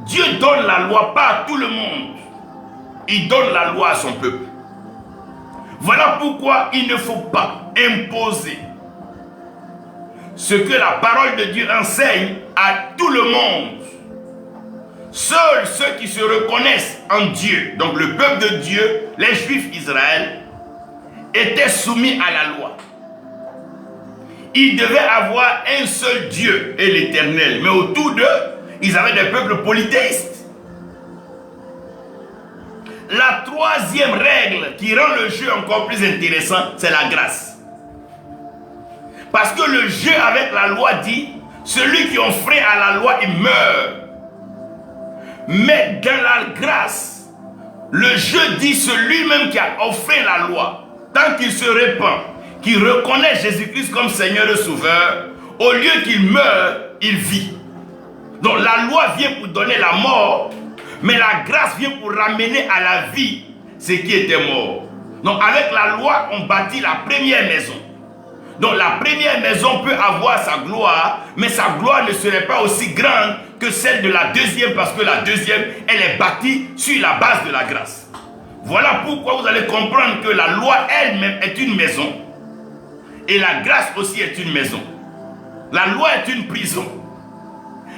Dieu donne la loi pas à tout le monde. Il donne la loi à son peuple. Voilà pourquoi il ne faut pas imposer ce que la parole de Dieu enseigne à tout le monde. Seuls ceux qui se reconnaissent en Dieu, donc le peuple de Dieu, les Juifs Israël, étaient soumis à la loi. Ils devaient avoir un seul Dieu et l'Éternel. Mais autour d'eux, ils avaient des peuples polythéistes. La troisième règle qui rend le jeu encore plus intéressant, c'est la grâce. Parce que le jeu avec la loi dit, celui qui enfreint à la loi, il meurt. Mais dans la grâce, le jeu dit celui même qui a enfreint la loi, tant qu'il se répand, qu'il reconnaît Jésus-Christ comme Seigneur et Sauveur, au lieu qu'il meure, il vit. Donc la loi vient pour donner la mort, mais la grâce vient pour ramener à la vie ce qui était mort. Donc avec la loi, on bâtit la première maison. Donc la première maison peut avoir sa gloire, mais sa gloire ne serait pas aussi grande que celle de la deuxième, parce que la deuxième, elle est bâtie sur la base de la grâce. Voilà pourquoi vous allez comprendre que la loi elle-même est une maison, et la grâce aussi est une maison. La loi est une prison.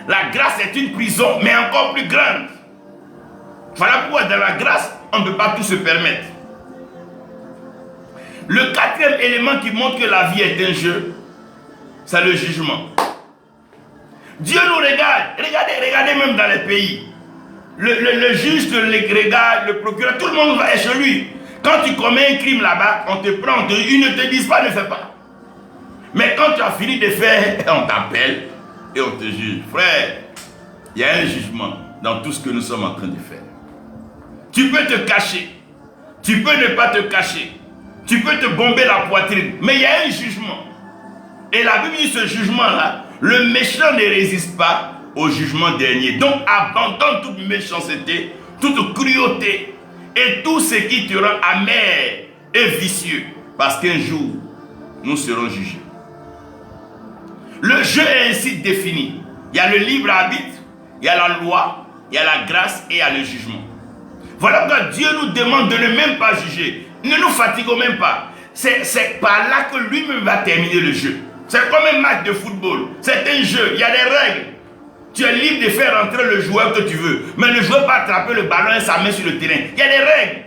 La grâce est une prison, mais encore plus grande. Voilà pourquoi dans la grâce, on ne peut pas tout se permettre. Le quatrième élément qui montre que la vie est un jeu, c'est le jugement. Dieu nous regarde. Regardez même dans les pays. Le juge te regarde, le procureur, tout le monde va chez lui. Quand tu commets un crime là-bas, on te prend, ils ne te disent pas, ne fais pas. Mais quand tu as fini de faire, on t'appelle et on te juge. Frère, il y a un jugement dans tout ce que nous sommes en train de faire. Tu peux te cacher. Tu peux ne pas te cacher. Tu peux te bomber la poitrine. Mais il y a un jugement. Et la Bible dit ce jugement-là, le méchant ne résiste pas au jugement dernier. Donc abandonne toute méchanceté, toute cruauté et tout ce qui te rend amer et vicieux. Parce qu'un jour, nous serons jugés. Le jeu est ainsi défini. Il y a le libre arbitre, il y a la loi, il y a la grâce et il y a le jugement. Voilà pourquoi Dieu nous demande de ne même pas juger. Ne nous fatiguons même pas. C'est par là que lui-même va terminer le jeu. C'est comme un match de football. C'est un jeu, il y a des règles. Tu es libre de faire rentrer le joueur que tu veux. Mais ne joueur pas attraper le ballon et sa main sur le terrain. Il y a des règles.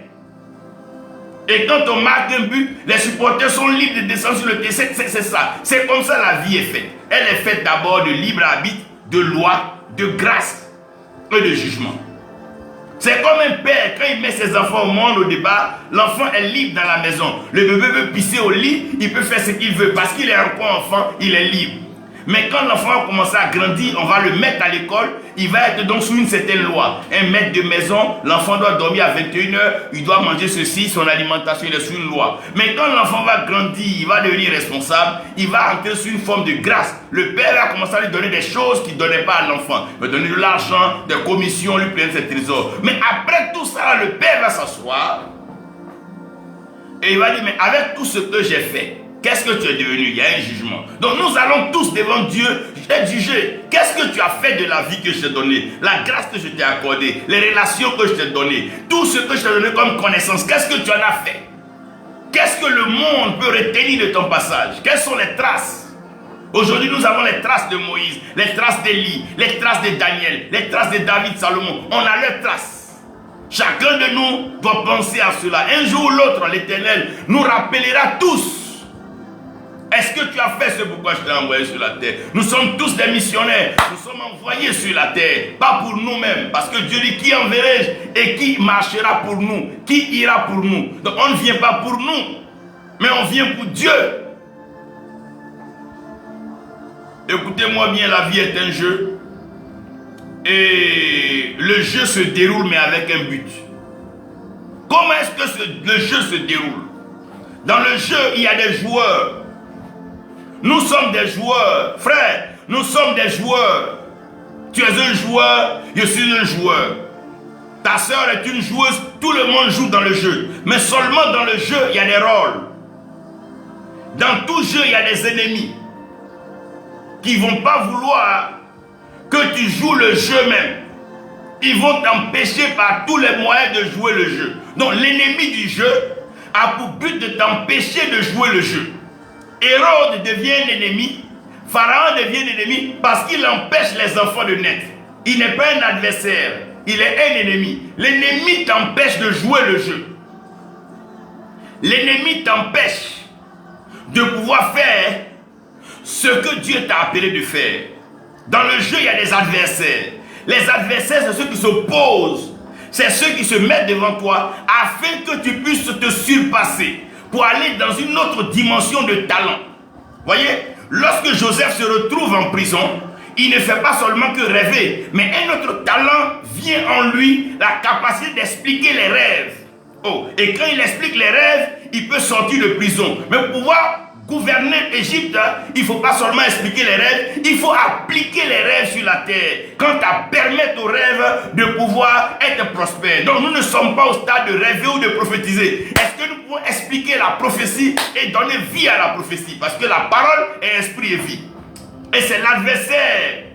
Et quand on marque un but, les supporters sont libres de descendre sur le terrain. C'est ça. C'est comme ça la vie est faite. Elle est faite d'abord de libre arbitre, de loi, de grâce et de jugement. C'est comme un père, quand il met ses enfants au monde au départ, l'enfant est libre dans la maison. Le bébé veut pisser au lit, il peut faire ce qu'il veut. Parce qu'il est encore enfant, il est libre. Mais quand l'enfant va commencer à grandir, on va le mettre à l'école, il va être donc sous une certaine loi. Un maître de maison, l'enfant doit dormir à 21h, il doit manger ceci, son alimentation, il est sous une loi. Mais quand l'enfant va grandir, il va devenir responsable, il va entrer sous une forme de grâce. Le père va commencer à lui donner des choses qu'il ne donnait pas à l'enfant. Il va donner de l'argent, des commissions, lui prendre ses trésors. Mais après tout ça, le père va s'asseoir et il va dire, mais avec tout ce que j'ai fait, qu'est-ce que tu es devenu? Il y a un jugement. Donc nous allons tous devant Dieu être jugés. Qu'est-ce que tu as fait de la vie que je t'ai donnée? La grâce que je t'ai accordée, les relations que je t'ai données, tout ce que je t'ai donné comme connaissance, qu'est-ce que tu en as fait? Qu'est-ce que le monde peut retenir de ton passage? Quelles sont les traces? Aujourd'hui, nous avons les traces de Moïse, les traces d'Élie, les traces de Daniel, les traces de David, Salomon. On a leurs traces. Chacun de nous doit penser à cela. Un jour ou l'autre, l'Éternel nous rappellera tous. Est-ce que tu as fait ce pourquoi je t'ai envoyé sur la terre? Nous sommes tous des missionnaires. Nous sommes envoyés sur la terre. Pas pour nous-mêmes. Parce que Dieu dit, qui enverrai-je et qui marchera pour nous? Qui ira pour nous? Donc on ne vient pas pour nous. Mais on vient pour Dieu. Écoutez-moi bien, la vie est un jeu. Et le jeu se déroule mais avec un but. Comment est-ce que le jeu se déroule? Dans le jeu, il y a des joueurs. Nous sommes des joueurs. Frère, nous sommes des joueurs. Tu es un joueur, je suis un joueur. Ta soeur est une joueuse, tout le monde joue dans le jeu. Mais seulement dans le jeu, il y a des rôles. Dans tout jeu, il y a des ennemis qui ne vont pas vouloir que tu joues le jeu même. Ils vont t'empêcher par tous les moyens de jouer le jeu. Donc l'ennemi du jeu a pour but de t'empêcher de jouer le jeu. Hérode devient un ennemi, Pharaon devient un ennemi parce qu'il empêche les enfants de naître. Il n'est pas un adversaire, il est un ennemi. L'ennemi t'empêche de jouer le jeu. L'ennemi t'empêche de pouvoir faire ce que Dieu t'a appelé de faire. Dans le jeu, il y a des adversaires. Les adversaires, c'est ceux qui s'opposent. C'est ceux qui se mettent devant toi afin que tu puisses te surpasser pour aller dans une autre dimension de talent. Voyez, lorsque Joseph se retrouve en prison, il ne fait pas seulement que rêver, mais un autre talent vient en lui, la capacité d'expliquer les rêves. Oh, et quand il explique les rêves, il peut sortir de prison. Mais pour pouvoir gouverner l'Égypte, il ne faut pas seulement expliquer les rêves, il faut appliquer les rêves sur la terre. Quant à permettre aux rêves de pouvoir être prospères. Donc nous ne sommes pas au stade de rêver ou de prophétiser. Est-ce que nous pouvons expliquer la prophétie et donner vie à la prophétie? Parce que la parole est esprit et vie. Et c'est l'adversaire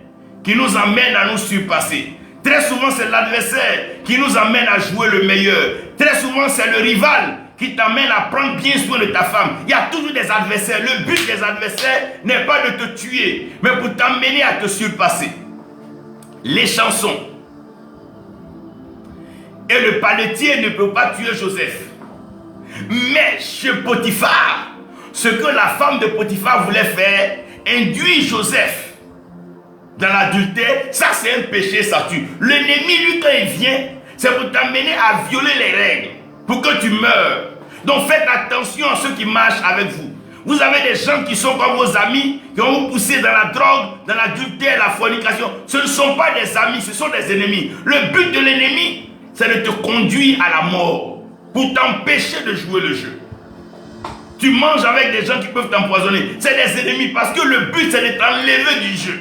qui nous amène à nous surpasser. Très souvent c'est l'adversaire qui nous amène à jouer le meilleur. Très souvent c'est le rival qui t'amène à prendre bien soin de ta femme. Il y a toujours des adversaires. Le but des adversaires n'est pas de te tuer, mais pour t'amener à te surpasser. Les chansons. Et le panetier ne peut pas tuer Joseph. Mais chez Potiphar, ce que la femme de Potiphar voulait faire, induit Joseph dans l'adultère, ça c'est un péché, ça tue. L'ennemi, lui, quand il vient, c'est pour t'amener à violer les règles, pour que tu meurs. Donc faites attention à ceux qui marchent avec vous. Vous avez des gens qui sont comme vos amis, qui vont vous pousser dans la drogue, dans l'adultère, la fornication. Ce ne sont pas des amis, ce sont des ennemis. Le but de l'ennemi, c'est de te conduire à la mort, pour t'empêcher de jouer le jeu. Tu manges avec des gens qui peuvent t'empoisonner. C'est des ennemis parce que le but, c'est de t'enlever du jeu.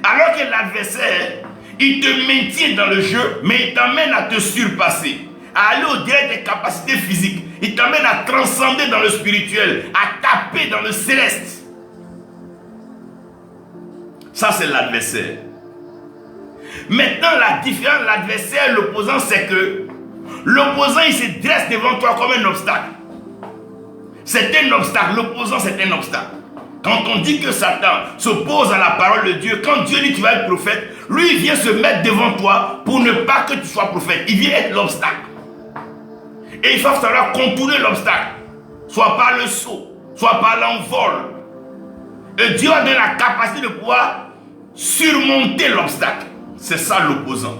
Alors que l'adversaire, il te maintient dans le jeu, mais il t'amène à te surpasser, à aller au-delà des capacités physiques. Il t'amène à transcender dans le spirituel, à taper dans le céleste. Ça, c'est l'adversaire. Maintenant, la différence, l'adversaire, l'opposant, c'est que l'opposant, il se dresse devant toi comme un obstacle. C'est un obstacle. L'opposant, c'est un obstacle. Quand on dit que Satan s'oppose à la parole de Dieu, quand Dieu dit que tu vas être prophète, lui, il vient se mettre devant toi pour ne pas que tu sois prophète. Il vient être l'obstacle. Et il va falloir contourner l'obstacle. Soit par le saut, soit par l'envol. Et Dieu a donné la capacité de pouvoir surmonter l'obstacle. C'est ça l'opposant.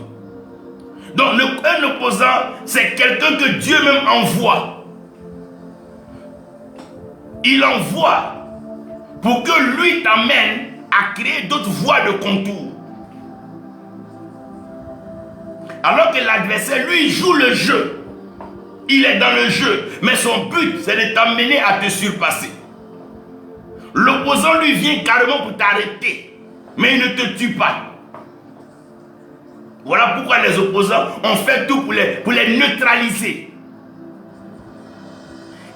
Donc un opposant, c'est quelqu'un que Dieu même envoie. Il envoie pour que lui t'amène à créer d'autres voies de contour. Alors que l'adversaire, lui, il joue le jeu. Il est dans le jeu. Mais son but, c'est de t'amener à te surpasser. L'opposant, lui, vient carrément pour t'arrêter. Mais il ne te tue pas. Voilà pourquoi les opposants ont fait tout pour les neutraliser.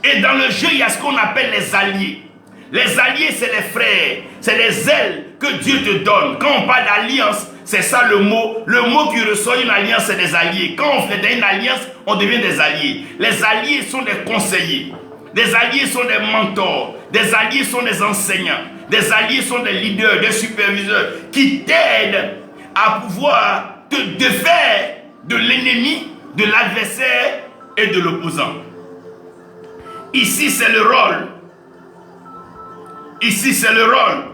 Et dans le jeu, il y a ce qu'on appelle les alliés. Les alliés, c'est les frères. C'est les ailes que Dieu te donne. Quand on parle d'alliance, c'est ça le mot. Le mot qui ressort une alliance, c'est des alliés. Quand on fait une alliance, on devient des alliés. Les alliés sont des conseillers. Des alliés sont des mentors. Des alliés sont des enseignants. Des alliés sont des leaders, des superviseurs qui t'aident à pouvoir te défaire de l'ennemi, de l'adversaire et de l'opposant. Ici, c'est le rôle. Ici, c'est le rôle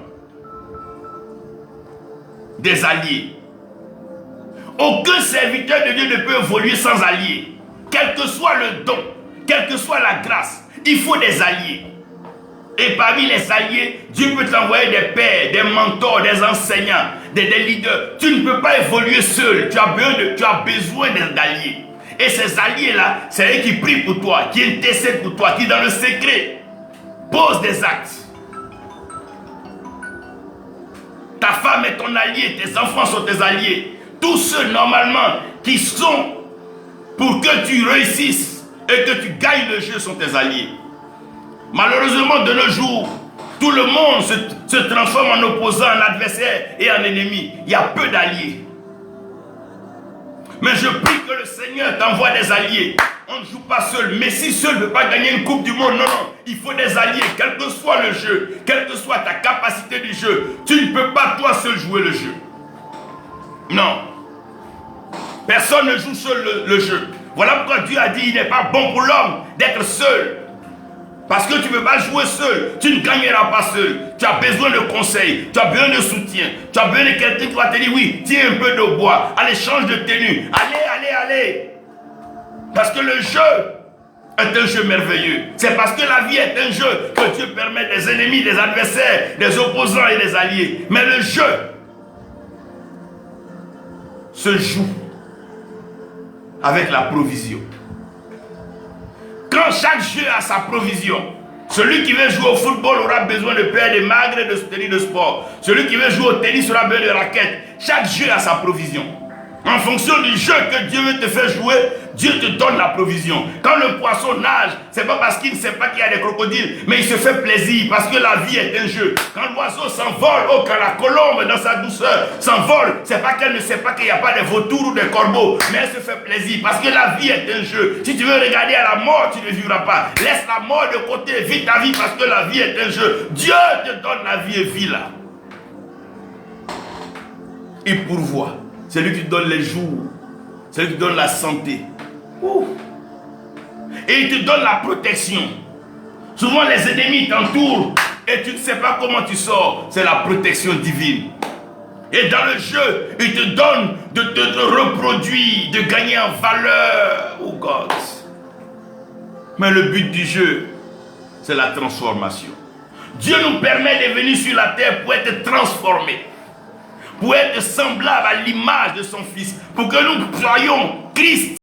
des alliés. Aucun serviteur de Dieu ne peut évoluer sans alliés. Quel que soit le don, quelle que soit la grâce, il faut des alliés. Et parmi les alliés, Dieu peut t'envoyer des pères, des mentors, des enseignants, des leaders. Tu ne peux pas évoluer seul. Tu as besoin d'alliés. Et ces alliés-là, c'est eux qui prient pour toi, qui intercèdent pour toi, qui dans le secret posent des actes. Ta femme est ton allié, tes enfants sont tes alliés. Tous ceux normalement qui sont pour que tu réussisses et que tu gagnes le jeu sont tes alliés. Malheureusement, de nos jours, tout le monde se transforme en opposant, en adversaire et en ennemi. Il y a peu d'alliés. Mais je prie que le Seigneur t'envoie des alliés. On ne joue pas seul. Messi seul ne peut pas gagner une coupe du monde. Non, non. Il faut des alliés. Quel que soit le jeu, quelle que soit ta capacité du jeu, tu ne peux pas toi seul jouer le jeu. Non. Personne ne joue seul le jeu. Voilà pourquoi Dieu a dit il n'est pas bon pour l'homme d'être seul. Parce que tu ne peux pas jouer seul. Tu ne gagneras pas seul. Tu as besoin de conseils. Tu as besoin de soutien. Tu as besoin de quelqu'un qui va te dire oui, tiens un peu de bois. Allez, change de tenue. Allez. Parce que le jeu est un jeu merveilleux. C'est parce que la vie est un jeu que Dieu permet des ennemis, des adversaires, des opposants et des alliés. Mais le jeu se joue avec la provision. Quand chaque jeu a sa provision, celui qui veut jouer au football aura besoin de paires de magres et de tennis de sport. Celui qui veut jouer au tennis aura besoin de raquettes. Chaque jeu a sa provision. En fonction du jeu que Dieu veut te faire jouer, Dieu te donne la provision. Quand le poisson nage, c'est pas parce qu'il ne sait pas qu'il y a des crocodiles, mais il se fait plaisir parce que la vie est un jeu. Quand l'oiseau s'envole, quand la colombe dans sa douceur s'envole, c'est pas qu'elle ne sait pas qu'il n'y a pas des vautours ou des corbeaux, mais elle se fait plaisir parce que la vie est un jeu. Si tu veux regarder à la mort, tu ne vivras pas. Laisse la mort de côté, vis ta vie parce que la vie est un jeu. Dieu te donne la vie et vis là. Il pourvoit. C'est lui qui donne les jours. C'est lui qui donne la santé. Et il te donne la protection. Souvent les ennemis t'entourent et tu ne sais pas comment tu sors. C'est la protection divine. Et dans le jeu, il te donne de te reproduire, de gagner en valeur. Oh God. Mais le but du jeu, c'est la transformation. Dieu nous permet de venir sur la terre pour être transformés. Pour être semblable à l'image de son Fils, pour que nous soyons Christ